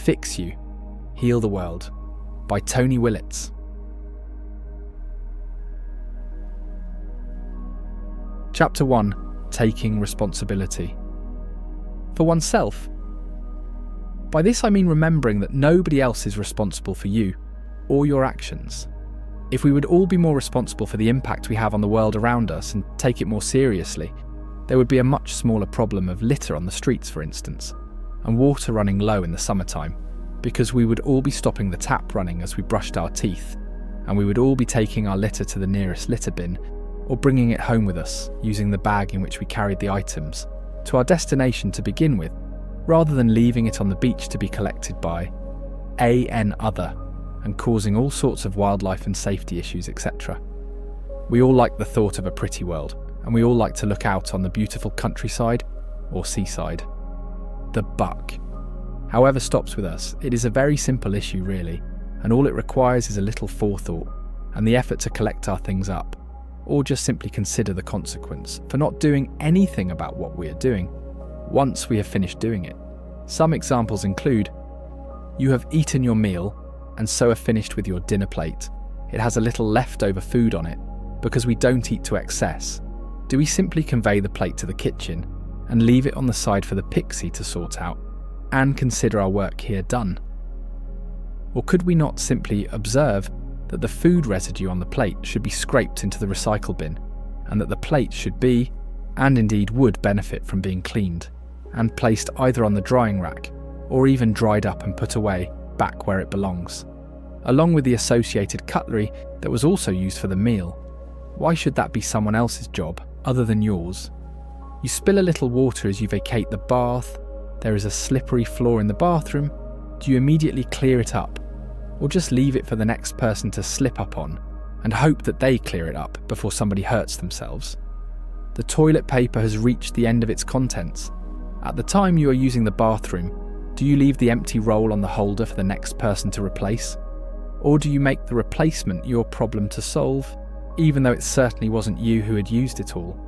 Fix You, Heal the World by Tony Willits. Chapter 1. Taking Responsibility. For oneself. By this I mean remembering that nobody else is responsible for you or your actions. If we would all be more responsible for the impact we have on the world around us and take it more seriously, there would be a much smaller problem of litter on the streets, for instance, and water running low in the summertime, because we would all be stopping the tap running as we brushed our teeth, and we would all be taking our litter to the nearest litter bin, or bringing it home with us, using the bag in which we carried the items, to our destination to begin with, rather than leaving it on the beach to be collected by an other, and causing all sorts of wildlife and safety issues, etc. We all like the thought of a pretty world, and we all like to look out on the beautiful countryside or seaside. The buck. However stops with us, it is a very simple issue really, and all it requires is a little forethought, and the effort to collect our things up, or just simply consider the consequence for not doing anything about what we are doing, once we have finished doing it. Some examples include: you have eaten your meal, and so are finished with your dinner plate. It has a little leftover food on it, because we don't eat to excess. Do we simply convey the plate to the kitchen, and leave it on the side for the pixie to sort out, and consider our work here done? Or could we not simply observe that the food residue on the plate should be scraped into the recycle bin, and that the plate should be, and indeed would benefit from being cleaned, and placed either on the drying rack, or even dried up and put away back where it belongs, along with the associated cutlery that was also used for the meal? Why should that be someone else's job other than yours? You spill a little water as you vacate the bath, there is a slippery floor in the bathroom. Do you immediately clear it up, or just leave it for the next person to slip up on and hope that they clear it up before somebody hurts themselves? The toilet paper has reached the end of its contents. At the time you are using the bathroom, do you leave the empty roll on the holder for the next person to replace? Or do you make the replacement your problem to solve, even though it certainly wasn't you who had used it all?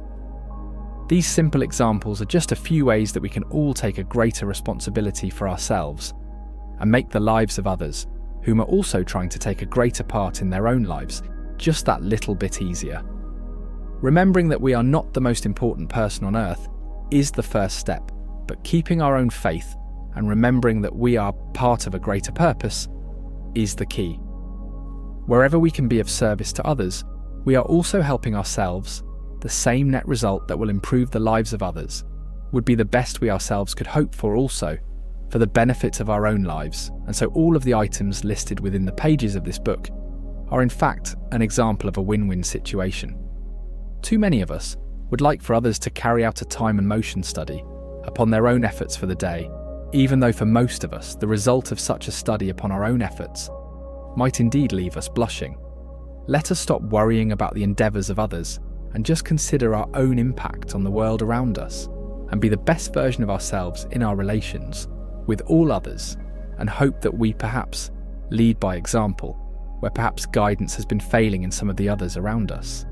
These simple examples are just a few ways that we can all take a greater responsibility for ourselves and make the lives of others, whom are also trying to take a greater part in their own lives, just that little bit easier. Remembering that we are not the most important person on earth is the first step, but keeping our own faith and remembering that we are part of a greater purpose is the key. Wherever we can be of service to others, we are also helping ourselves. The same net result that will improve the lives of others would be the best we ourselves could hope for also, for the benefit of our own lives. And so all of the items listed within the pages of this book are in fact an example of a win-win situation. Too many of us would like for others to carry out a time and motion study upon their own efforts for the day, even though for most of us the result of such a study upon our own efforts might indeed leave us blushing. Let us stop worrying about the endeavours of others and just consider our own impact on the world around us, and be the best version of ourselves in our relations with all others, and hope that we perhaps lead by example, where perhaps guidance has been failing in some of the others around us.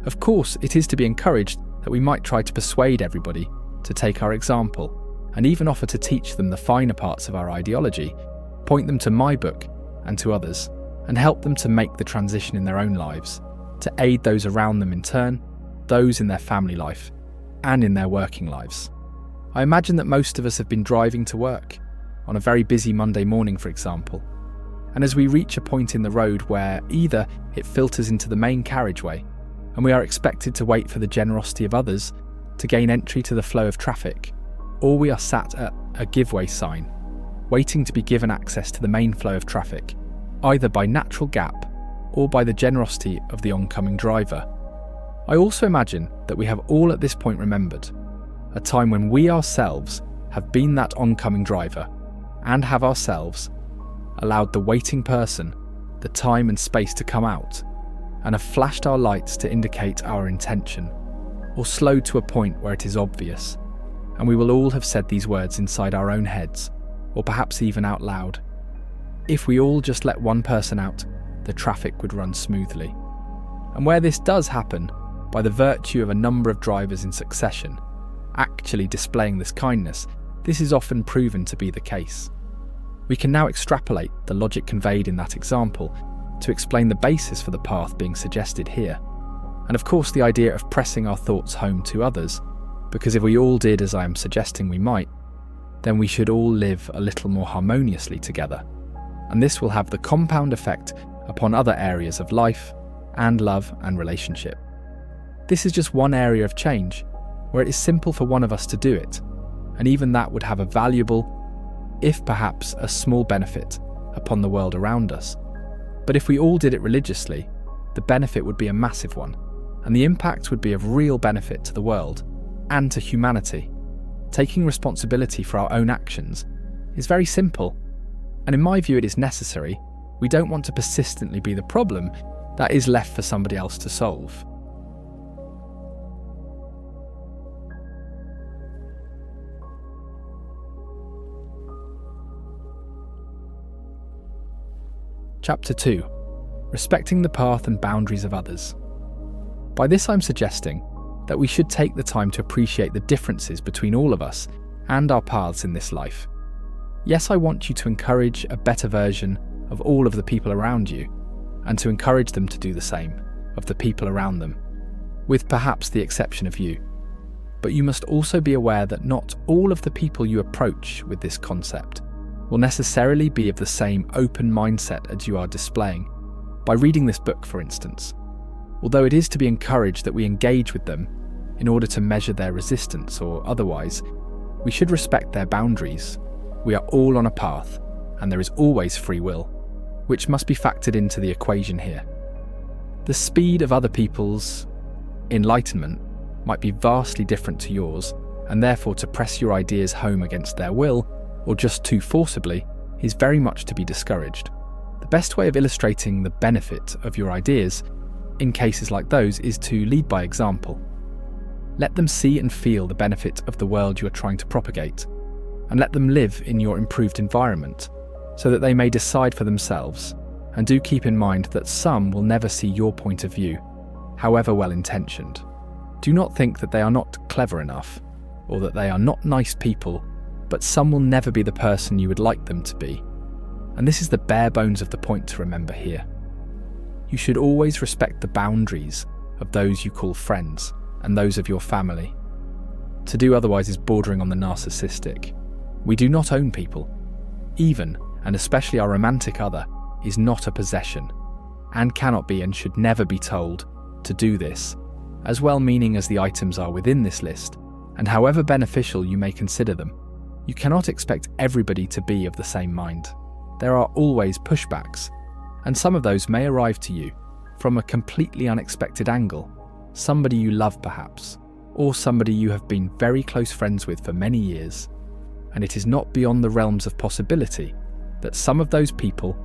Of course, it is to be encouraged that we might try to persuade everybody to take our example, and even offer to teach them the finer parts of our ideology, point them to my book and to others, and help them to make the transition in their own lives, to aid those around them in turn, those in their family life, and in their working lives. I imagine that most of us have been driving to work, on a very busy Monday morning for example, and as we reach a point in the road where either it filters into the main carriageway, and we are expected to wait for the generosity of others to gain entry to the flow of traffic, or we are sat at a give-way sign, waiting to be given access to the main flow of traffic, either by natural gap or by the generosity of the oncoming driver. I also imagine that we have all at this point remembered a time when we ourselves have been that oncoming driver, and have ourselves allowed the waiting person the time and space to come out, and have flashed our lights to indicate our intention, or slowed to a point where it is obvious, and we will all have said these words inside our own heads, or perhaps even out loud. If we all just let one person out, the traffic would run smoothly. And where this does happen, by the virtue of a number of drivers in succession actually displaying this kindness, this is often proven to be the case. We can now extrapolate the logic conveyed in that example to explain the basis for the path being suggested here. And of course the idea of pressing our thoughts home to others, because if we all did as I am suggesting we might, then we should all live a little more harmoniously together. And this will have the compound effect upon other areas of life and love and relationship. This is just one area of change where it is simple for one of us to do it, and even that would have a valuable, if perhaps a small benefit upon the world around us. But if we all did it religiously, the benefit would be a massive one, and the impact would be of real benefit to the world and to humanity. Taking responsibility for our own actions is very simple, and in my view it is necessary. We don't want to persistently be the problem that is left for somebody else to solve. Chapter 2. Respecting the path and boundaries of others. By this I'm suggesting that we should take the time to appreciate the differences between all of us and our paths in this life. Yes, I want you to encourage a better version of all of the people around you, and to encourage them to do the same of the people around them, with perhaps the exception of you. But you must also be aware that not all of the people you approach with this concept will necessarily be of the same open mindset as you are displaying. By reading this book, for instance, although it is to be encouraged that we engage with them in order to measure their resistance or otherwise, we should respect their boundaries. We are all on a path, and there is always free will, which must be factored into the equation here. The speed of other people's enlightenment might be vastly different to yours, and therefore to press your ideas home against their will, or just too forcibly, is very much to be discouraged. The best way of illustrating the benefit of your ideas in cases like those is to lead by example. Let them see and feel the benefit of the world you are trying to propagate, and let them live in your improved environment, so that they may decide for themselves. And do keep in mind that some will never see your point of view, however well-intentioned. Do not think that they are not clever enough, or that they are not nice people, but some will never be the person you would like them to be. And this is the bare bones of the point to remember here. You should always respect the boundaries of those you call friends and those of your family. To do otherwise is bordering on the narcissistic. We do not own people. Even, and especially our romantic other, is not a possession, and cannot be and should never be told to do this, as well-meaning as the items are within this list, and however beneficial you may consider them. You cannot expect everybody to be of the same mind. There are always pushbacks, and some of those may arrive to you from a completely unexpected angle. Somebody you love perhaps, or somebody you have been very close friends with for many years. And it is not beyond the realms of possibility that some of those people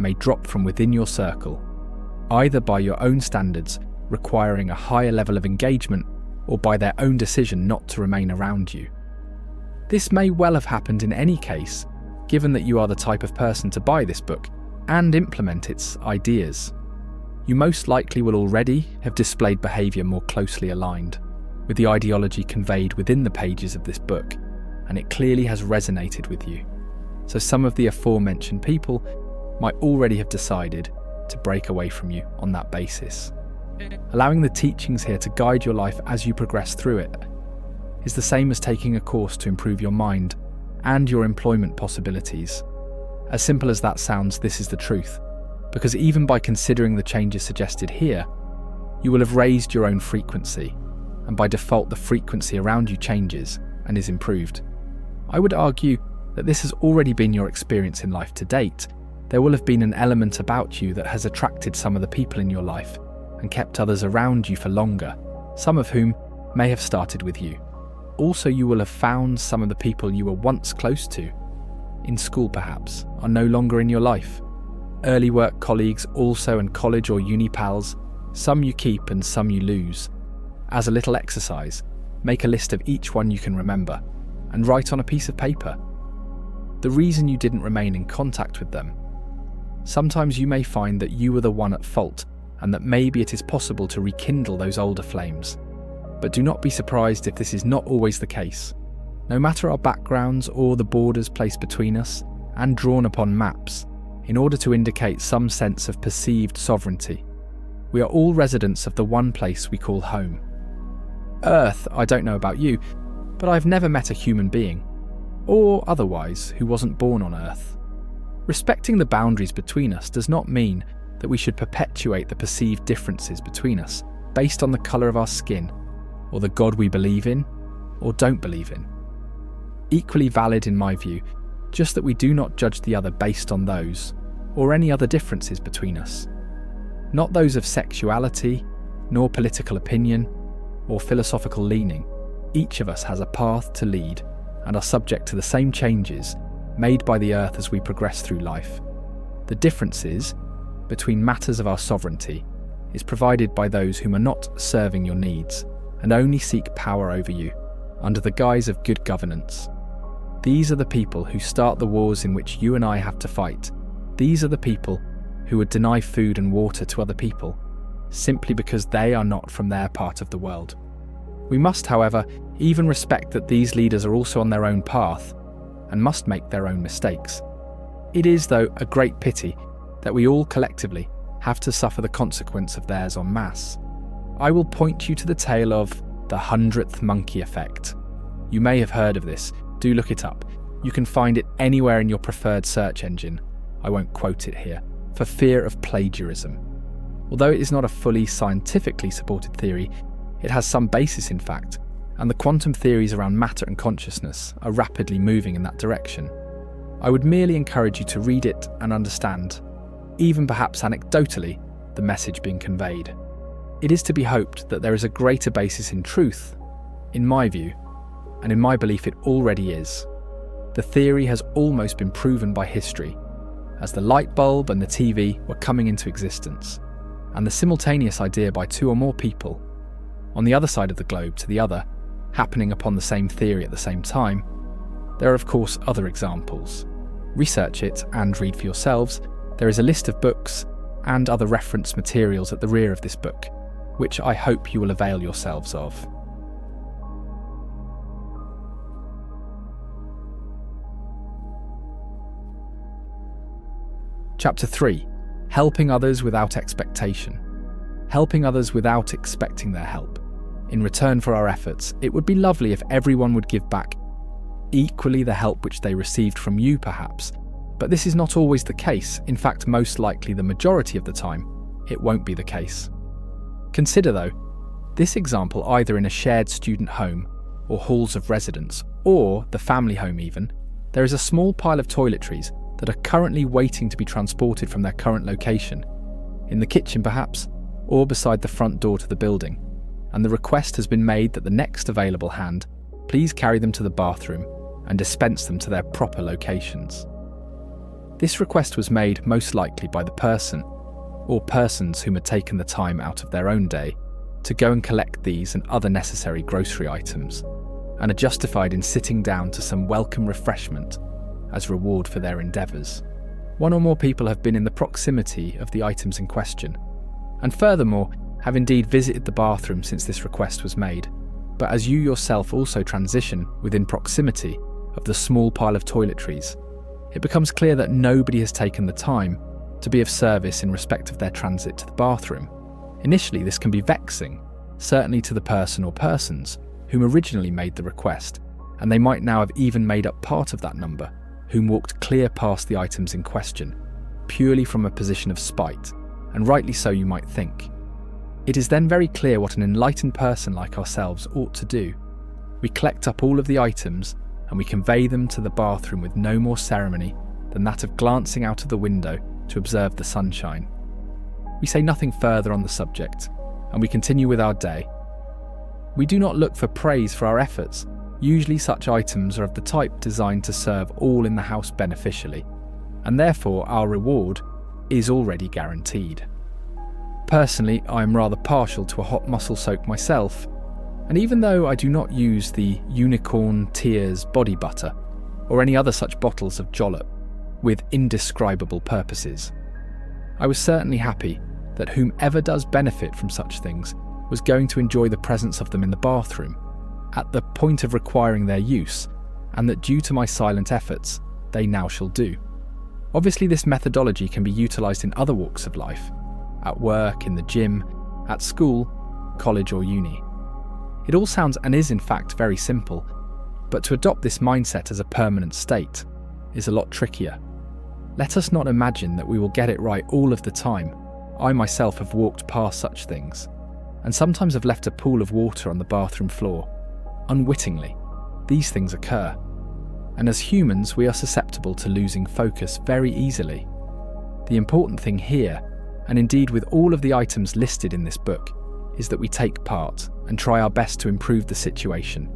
may drop from within your circle, either by your own standards requiring a higher level of engagement, or by their own decision not to remain around you. This may well have happened in any case, given that you are the type of person to buy this book and implement its ideas. You most likely will already have displayed behaviour more closely aligned with the ideology conveyed within the pages of this book, and it clearly has resonated with you. So some of the aforementioned people might already have decided to break away from you on that basis. Allowing the teachings here to guide your life as you progress through it is the same as taking a course to improve your mind and your employment possibilities. As simple as that sounds, this is the truth, because even by considering the changes suggested here, you will have raised your own frequency, and by default the frequency around you changes and is improved. I would argue that this has already been your experience in life to date. There will have been an element about you that has attracted some of the people in your life and kept others around you for longer, some of whom may have started with you. Also, you will have found some of the people you were once close to, in school perhaps, are no longer in your life. Early work colleagues also, and college or uni pals, some you keep and some you lose. As a little exercise, make a list of each one you can remember and write on a piece of paper the reason you didn't remain in contact with them. Sometimes you may find that you were the one at fault, and that maybe it is possible to rekindle those older flames. But do not be surprised if this is not always the case. No matter our backgrounds or the borders placed between us, and drawn upon maps in order to indicate some sense of perceived sovereignty. We are all residents of the one place we call home. Earth, I don't know about you, but I've never met a human being, or otherwise, who wasn't born on Earth. Respecting the boundaries between us does not mean that we should perpetuate the perceived differences between us based on the colour of our skin, or the God we believe in or don't believe in. Equally valid in my view, just that we do not judge the other based on those, or any other differences between us. Not those of sexuality, nor political opinion, or philosophical leaning. Each of us has a path to lead and are subject to the same changes made by the earth as we progress through life. The differences between matters of our sovereignty is provided by those whom are not serving your needs and only seek power over you under the guise of good governance. These are the people who start the wars in which you and I have to fight. These are the people who would deny food and water to other people simply because they are not from their part of the world. We must, however, even respect that these leaders are also on their own path and must make their own mistakes. It is, though, a great pity that we all collectively have to suffer the consequence of theirs en masse. I will point you to the tale of the 100th monkey effect. You may have heard of this. Do look it up. You can find it anywhere in your preferred search engine. I won't quote it here, for fear of plagiarism. Although it is not a fully scientifically supported theory, it has some basis in fact, and the quantum theories around matter and consciousness are rapidly moving in that direction. I would merely encourage you to read it and understand, even perhaps anecdotally, the message being conveyed. It is to be hoped that there is a greater basis in truth, in my view, and in my belief it already is. The theory has almost been proven by history, as the light bulb and the TV were coming into existence, and the simultaneous idea by two or more people, on the other side of the globe to the other, happening upon the same theory at the same time. There are of course other examples. Research it and read for yourselves. There is a list of books and other reference materials at the rear of this book, which I hope you will avail yourselves of. Chapter 3. Helping others without expectation. Helping others without expecting their help. In return for our efforts, it would be lovely if everyone would give back equally the help which they received from you perhaps, but this is not always the case. In fact, most likely the majority of the time, it won't be the case. Consider though, this example either in a shared student home or halls of residence, or the family home even, there is a small pile of toiletries that are currently waiting to be transported from their current location, in the kitchen perhaps, or beside the front door to the building, and the request has been made that the next available hand please carry them to the bathroom and dispense them to their proper locations. This request was made most likely by the person or persons whom had taken the time out of their own day to go and collect these and other necessary grocery items, and are justified in sitting down to some welcome refreshment as reward for their endeavours. One or more people have been in the proximity of the items in question, and furthermore have indeed visited the bathroom since this request was made. But as you yourself also transition within proximity of the small pile of toiletries, it becomes clear that nobody has taken the time to be of service in respect of their transit to the bathroom. Initially, this can be vexing, certainly to the person or persons whom originally made the request, and they might now have even made up part of that number, whom walked clear past the items in question, purely from a position of spite, and rightly so you might think. It is then very clear what an enlightened person like ourselves ought to do. We collect up all of the items and we convey them to the bathroom with no more ceremony than that of glancing out of the window to observe the sunshine. We say nothing further on the subject, and we continue with our day. We do not look for praise for our efforts. Usually such items are of the type designed to serve all in the house beneficially, and therefore our reward is already guaranteed. Personally, I am rather partial to a hot muscle soak myself, and even though I do not use the Unicorn Tears body butter or any other such bottles of Jollop with indescribable purposes, I was certainly happy that whomever does benefit from such things was going to enjoy the presence of them in the bathroom at the point of requiring their use, and that due to my silent efforts, they now shall do. Obviously, this methodology can be utilised in other walks of life, at work, in the gym, at school, college or uni. It all sounds and is in fact very simple, but to adopt this mindset as a permanent state is a lot trickier. Let us not imagine that we will get it right all of the time. I myself have walked past such things, and sometimes have left a pool of water on the bathroom floor. Unwittingly, these things occur. And as humans, we are susceptible to losing focus very easily. The important thing here, and indeed with all of the items listed in this book, is that we take part and try our best to improve the situation.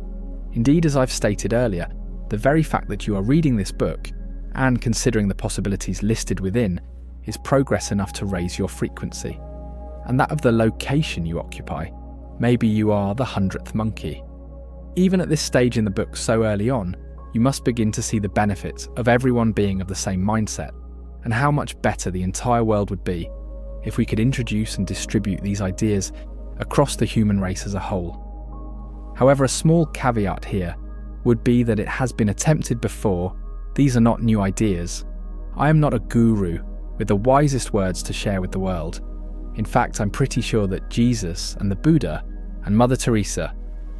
Indeed, as I've stated earlier, the very fact that you are reading this book, and considering the possibilities listed within, is progress enough to raise your frequency, and that of the location you occupy. Maybe you are the 100th monkey. Even at this stage in the book so early on, you must begin to see the benefits of everyone being of the same mindset, and how much better the entire world would be if we could introduce and distribute these ideas across the human race as a whole. However, a small caveat here would be that it has been attempted before. These are not new ideas. I am not a guru with the wisest words to share with the world. In fact, I'm pretty sure that Jesus and the Buddha and Mother Teresa,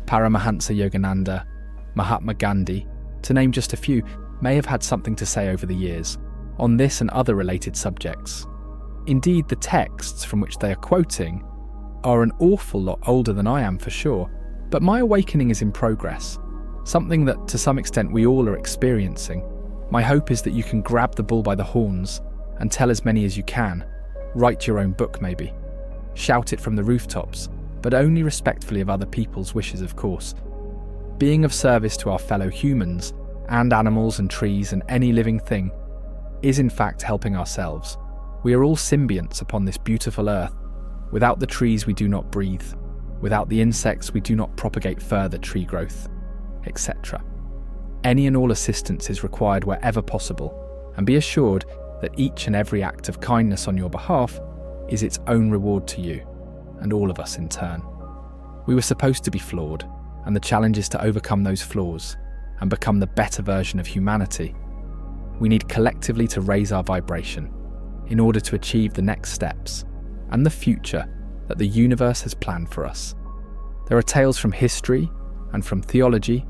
Paramahansa Yogananda, Mahatma Gandhi, to name just a few, may have had something to say over the years on this and other related subjects. Indeed, the texts from which they are quoting are an awful lot older than I am for sure, but my awakening is in progress, something that to some extent we all are experiencing. My hope is that you can grab the bull by the horns and tell as many as you can. Write your own book maybe. Shout it from the rooftops, but only respectfully of other people's wishes, of course. Being of service to our fellow humans, and animals and trees and any living thing, is in fact helping ourselves. We are all symbionts upon this beautiful earth. Without the trees we do not breathe. Without the insects we do not propagate further tree growth, etc. Any and all assistance is required wherever possible, and be assured that each and every act of kindness on your behalf is its own reward to you, and all of us in turn. We were supposed to be flawed, and the challenge is to overcome those flaws and become the better version of humanity. We need collectively to raise our vibration in order to achieve the next steps and the future that the universe has planned for us. There are tales from history and from theology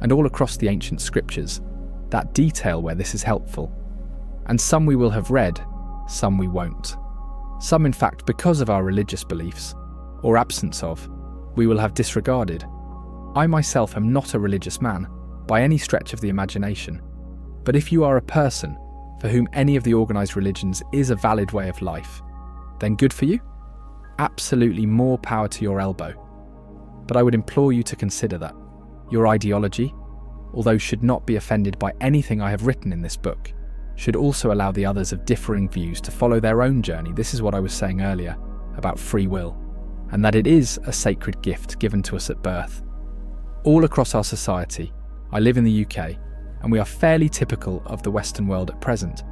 and all across the ancient scriptures that detail where this is helpful. And some we will have read, some we won't. Some, in fact, because of our religious beliefs, or absence of, we will have disregarded. I myself am not a religious man, by any stretch of the imagination. But if you are a person for whom any of the organised religions is a valid way of life, then good for you. Absolutely more power to your elbow. But I would implore you to consider that your ideology, although should not be offended by anything I have written in this book, should also allow the others of differing views to follow their own journey. This is what I was saying earlier about free will, and that it is a sacred gift given to us at birth. All across our society, I live in the UK, and we are fairly typical of the Western world at present.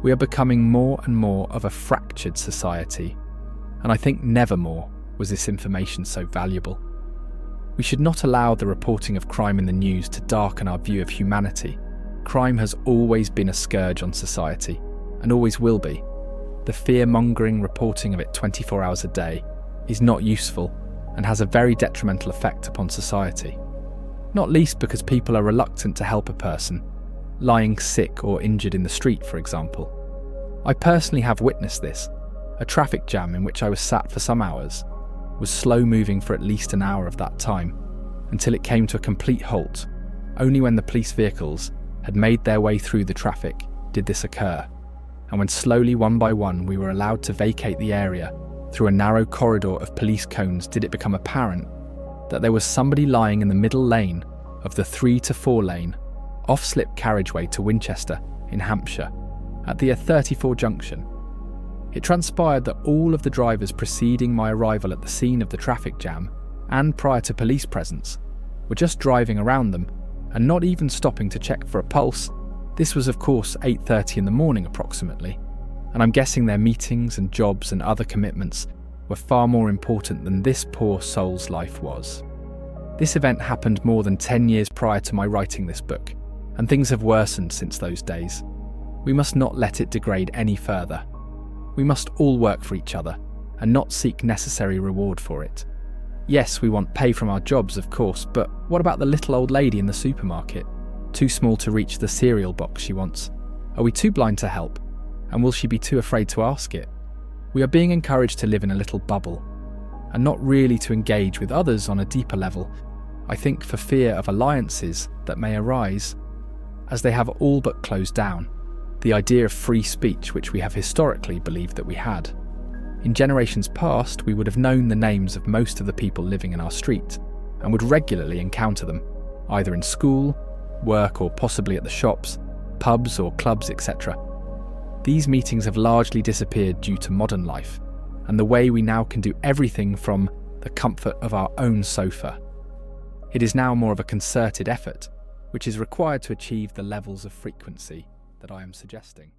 We are becoming more and more of a fractured society, and I think never more was this information so valuable. We should not allow the reporting of crime in the news to darken our view of humanity. Crime has always been a scourge on society, and always will be. The fear-mongering reporting of it 24 hours a day is not useful and has a very detrimental effect upon society. Not least because people are reluctant to help a person, lying sick or injured in the street, for example. I personally have witnessed this. A traffic jam in which I was sat for some hours was slow moving for at least an hour of that time, until it came to a complete halt. Only when the police vehicles had made their way through the traffic did this occur, and when slowly one by one we were allowed to vacate the area through a narrow corridor of police cones did it become apparent that there was somebody lying in the middle lane of the 3 to 4 lane off-slip carriageway to Winchester in Hampshire at the A34 junction. It transpired that all of the drivers preceding my arrival at the scene of the traffic jam and prior to police presence were just driving around them and not even stopping to check for a pulse. This was of course 8:30 in the morning approximately, and I'm guessing their meetings and jobs and other commitments were far more important than this poor soul's life was. This event happened more than 10 years prior to my writing this book, and things have worsened since those days. We must not let it degrade any further. We must all work for each other and not seek necessary reward for it. Yes, we want pay from our jobs, of course, but what about the little old lady in the supermarket? Too small to reach the cereal box she wants. Are we too blind to help? And will she be too afraid to ask it? We are being encouraged to live in a little bubble, and not really to engage with others on a deeper level, I think for fear of alliances that may arise, as they have all but closed down, the idea of free speech which we have historically believed that we had. In generations past, we would have known the names of most of the people living in our street, and would regularly encounter them, either in school, work, or possibly at the shops, pubs or clubs, etc. These meetings have largely disappeared due to modern life, and the way we now can do everything from the comfort of our own sofa. It is now more of a concerted effort, which is required to achieve the levels of frequency that I am suggesting.